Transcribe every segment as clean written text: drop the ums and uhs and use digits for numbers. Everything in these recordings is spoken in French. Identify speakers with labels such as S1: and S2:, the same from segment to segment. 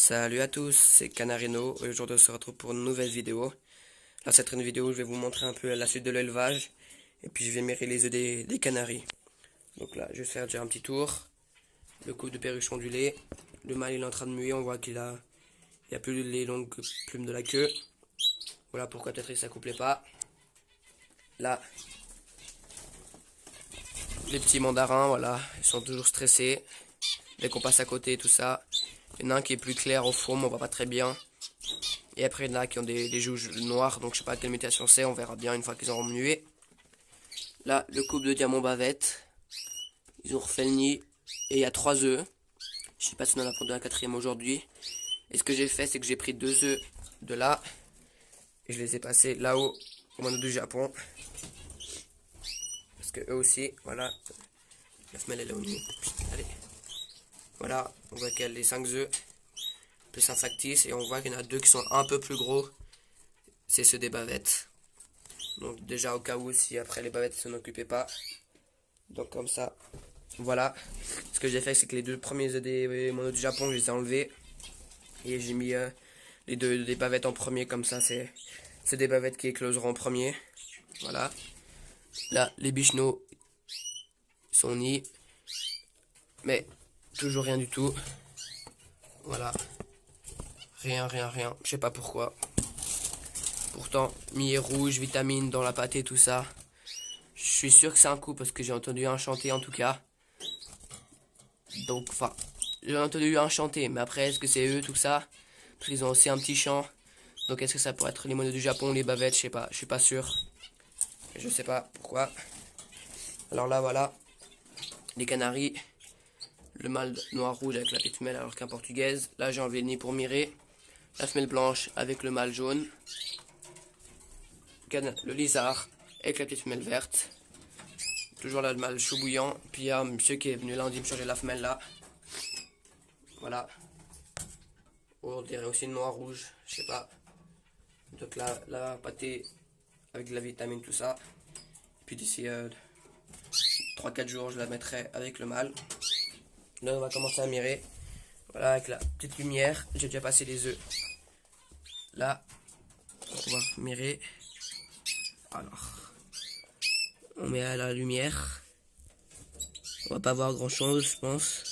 S1: Salut à tous, c'est Canarino. Aujourd'hui on se retrouve pour une nouvelle vidéo. Là c'est une vidéo où je vais vous montrer un peu la suite de l'élevage. Et puis je vais mérer les œufs des canaris. Donc là je vais faire déjà un petit tour. Le couple de perruchon du lait. Le mâle il est en train de muer, on voit il a plus les longues plumes de la queue. Voilà pourquoi peut-être il s'accouplait pas. Là, les petits mandarins, voilà, ils sont toujours stressés. Dès qu'on passe à côté et tout ça. Il y en a un qui est plus clair au fond, mais on voit pas très bien. Et après, il y en a qui ont des joues noires, donc je sais pas quelle mutation c'est, on verra bien une fois qu'ils auront mué. Là, le couple de diamants bavette. Ils ont refait le nid, et il y a 3 œufs. Je sais pas si on en a pondu un quatrième aujourd'hui. Et ce que j'ai fait, c'est que j'ai pris 2 œufs de là, et je les ai passés là-haut, au mono du Japon. Parce que eux aussi, voilà, la femelle elle est au nid. Allez. Voilà, on voit qu'elle a les 5 œufs, plus un factice, et on voit qu'il y en a 2 qui sont un peu plus gros. C'est ceux des bavettes. Donc déjà au cas où si après les bavettes ne s'en occupaient pas. Donc comme ça. Voilà. Ce que j'ai fait c'est que les 2 premiers œufs des monos du Japon je les ai enlevés. Et j'ai mis les 2 des bavettes en premier comme ça c'est des bavettes qui écloseront en premier. Voilà. Là les bichenots sont nés. Mais toujours rien du tout. Voilà. Rien. Je sais pas pourquoi. Pourtant, millet rouge, vitamines dans la pâtée, tout ça. Je suis sûr que c'est un coup parce que j'ai entendu un chanter en tout cas. Donc, enfin, j'ai entendu un chanter, mais après, est-ce que c'est eux, tout ça? Parce qu'ils ont aussi un petit chant. Donc, est-ce que ça pourrait être les monos du Japon, les bavettes? Je sais pas, je suis pas sûr. Je sais pas pourquoi. Alors là, voilà. Les canaris. Le mâle noir-rouge avec la petite femelle alors qu'un portugaise. Là, j'ai enlevé le nid pour mirer. La femelle blanche avec le mâle jaune. Le lizard avec la petite femelle verte. Toujours là le mâle chaud bouillant. Puis il y a un monsieur qui est venu lundi me changer la femelle là. Voilà. On dirait aussi noir-rouge, je sais pas. Donc là, la pâtée avec de la vitamine, tout ça. Puis d'ici 3-4 jours, je la mettrai avec le mâle. Là, on va commencer à mirer. Voilà, avec la petite lumière. J'ai déjà passé les œufs. Là, on va mirer. Alors, on met à la lumière. On va pas voir grand chose, je pense.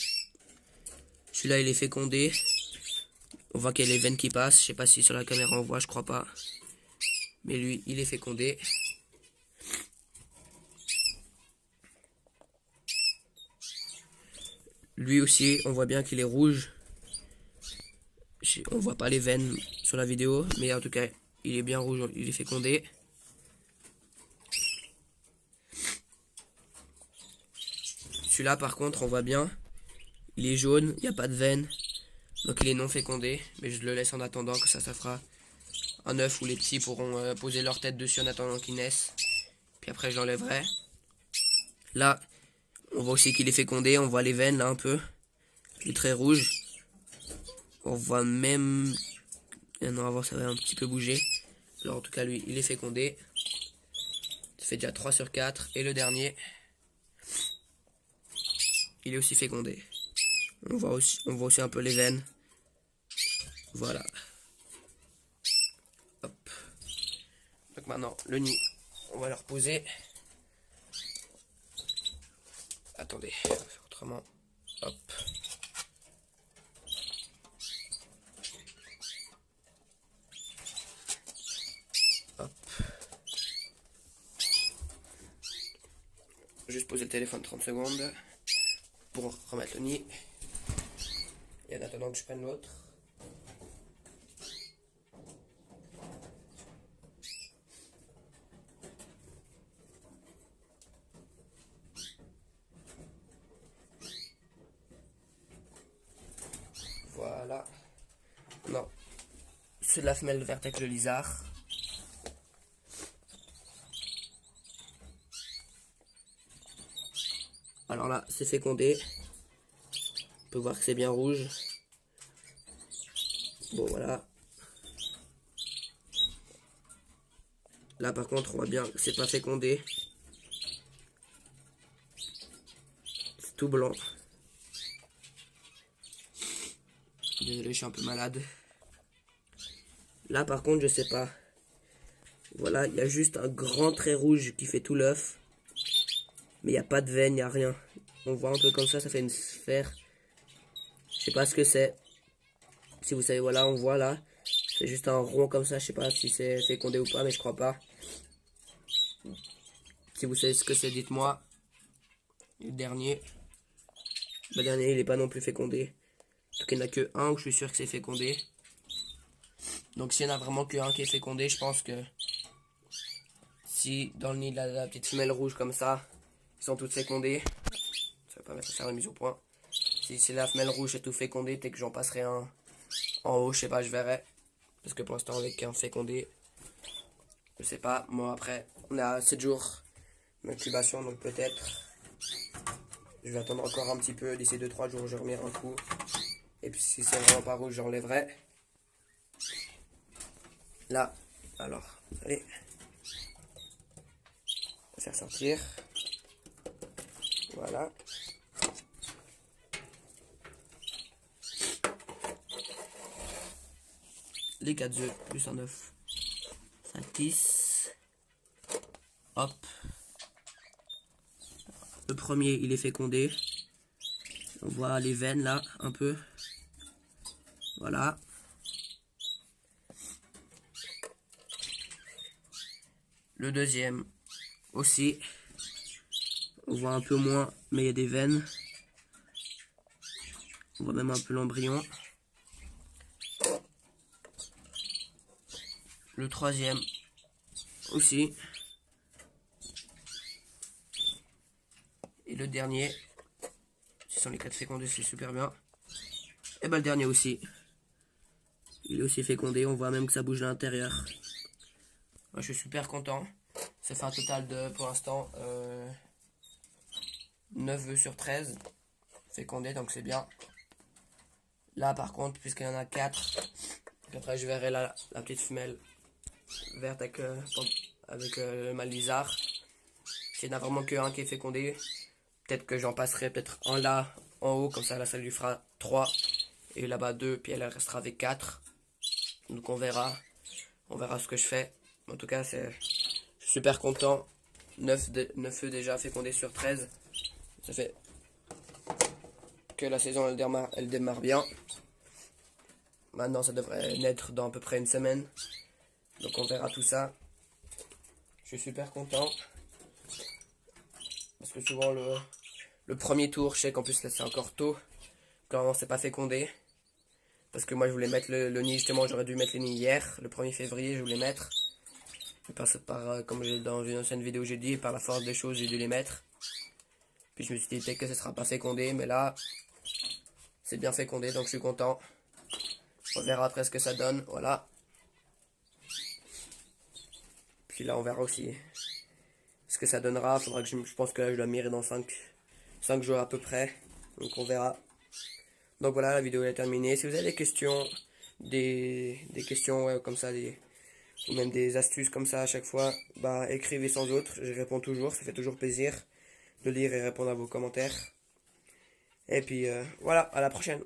S1: Celui-là, il est fécondé. On voit qu'il y a les veines qui passent. Je sais pas si sur la caméra on voit, je crois pas. Mais lui, il est fécondé. Lui aussi, on voit bien qu'il est rouge. On voit pas les veines sur la vidéo, mais en tout cas, il est bien rouge, il est fécondé. Celui-là, par contre, on voit bien, il est jaune, il n'y a pas de veines. Donc il est non fécondé, mais je le laisse en attendant que ça fera un œuf où les petits pourront poser leur tête dessus en attendant qu'ils naissent. Puis après, je l'enlèverai. Là, on voit aussi qu'il est fécondé, on voit les veines là un peu. Il est très rouge. On voit même... Non, avant ça va un petit peu bouger. Alors en tout cas, lui, il est fécondé. Ça fait déjà 3 sur 4. Et le dernier, il est aussi fécondé. On voit aussi un peu les veines. Voilà. Hop. Donc maintenant, le nid, on va le reposer. Attendez, on va faire autrement. Hop. Hop. Juste poser le téléphone 30 secondes pour remettre le nid. Et en attendant que je prenne l'autre. Voilà. Non. C'est de la femelle verte avec le lizard. Alors là, c'est fécondé. On peut voir que c'est bien rouge. Bon, voilà. Là, par contre, on voit bien que c'est pas fécondé. C'est tout blanc. Désolé, je suis un peu malade. Là, par contre, je sais pas. Voilà, il y a juste un grand trait rouge qui fait tout l'œuf. Mais il n'y a pas de veine, il n'y a rien. On voit un peu comme ça fait une sphère. Je sais pas ce que c'est. Si vous savez, voilà, on voit là. C'est juste un rond comme ça, je sais pas si c'est fécondé ou pas, mais je crois pas. Si vous savez ce que c'est, dites-moi. Le dernier. Le dernier, il est pas non plus fécondé. En tout cas, il n'y en a que un où je suis sûr que c'est fécondé. Donc s'il y en a vraiment que un qui est fécondé, je pense que si dans le nid de la petite femelle rouge comme ça, ils sont toutes fécondées. Ça va pas mettre ça la mise au point. Si la femelle rouge est tout fécondée, dès que j'en passerai un en haut, je sais pas, je verrai. Parce que pour l'instant, avec un fécondé, je sais pas. Moi, après, on a 7 jours d'incubation, donc peut-être. Je vais attendre encore un petit peu. D'ici 2-3 jours, je remets un coup. Et puis si c'est vraiment pas rouge, j'enlèverai. Là, alors, allez. On va faire sortir. Voilà. Les 4 œufs plus un œuf. Ça tisse. Hop. Le premier, il est fécondé. On voit les veines là, un peu. Voilà. Le deuxième aussi. On voit un peu moins, mais il y a des veines. On voit même un peu l'embryon. Le troisième aussi. Et le dernier, ce sont les 4 fécondés, c'est super bien. Et ben le dernier aussi. Il est aussi fécondé, on voit même que ça bouge à l'intérieur. Moi je suis super content. Ça fait un total de, pour l'instant, 9 œufs sur 13 fécondés, donc c'est bien. Là par contre, puisqu'il y en a 4, après je verrai la petite femelle verte avec le mâle lizard. S'il n'y en a vraiment que un qui est fécondé, peut-être que j'en passerai peut-être un là, en haut, comme ça là ça lui fera 3. Et là-bas 2, puis elle restera avec 4. Donc on verra ce que je fais. En tout cas, je suis super content. 9 œufs déjà fécondés sur 13. Ça fait que la saison elle démarre bien. Maintenant ça devrait naître dans à peu près une semaine. Donc on verra tout ça. Je suis super content. Parce que souvent le premier tour, je sais qu'en plus là c'est encore tôt. Quand c'est pas fécondé. Parce que moi je voulais mettre le nid, justement j'aurais dû mettre les nids hier. Le 1er février je voulais mettre. Comme dans une ancienne vidéo j'ai dit, par la force des choses j'ai dû les mettre. Puis je me suis dit peut-être que ce sera pas fécondé, mais là c'est bien fécondé, donc je suis content. On verra après ce que ça donne, voilà. Puis là on verra aussi ce que ça donnera. Faudra que je pense que là je dois mirer dans 5 jours à peu près. Donc on verra. Donc voilà, la vidéo est terminée. Si vous avez des questions, des questions ouais, comme ça, ou même des astuces comme ça à chaque fois, bah écrivez sans autre, je réponds toujours, ça fait toujours plaisir de lire et répondre à vos commentaires. Et puis voilà, à la prochaine.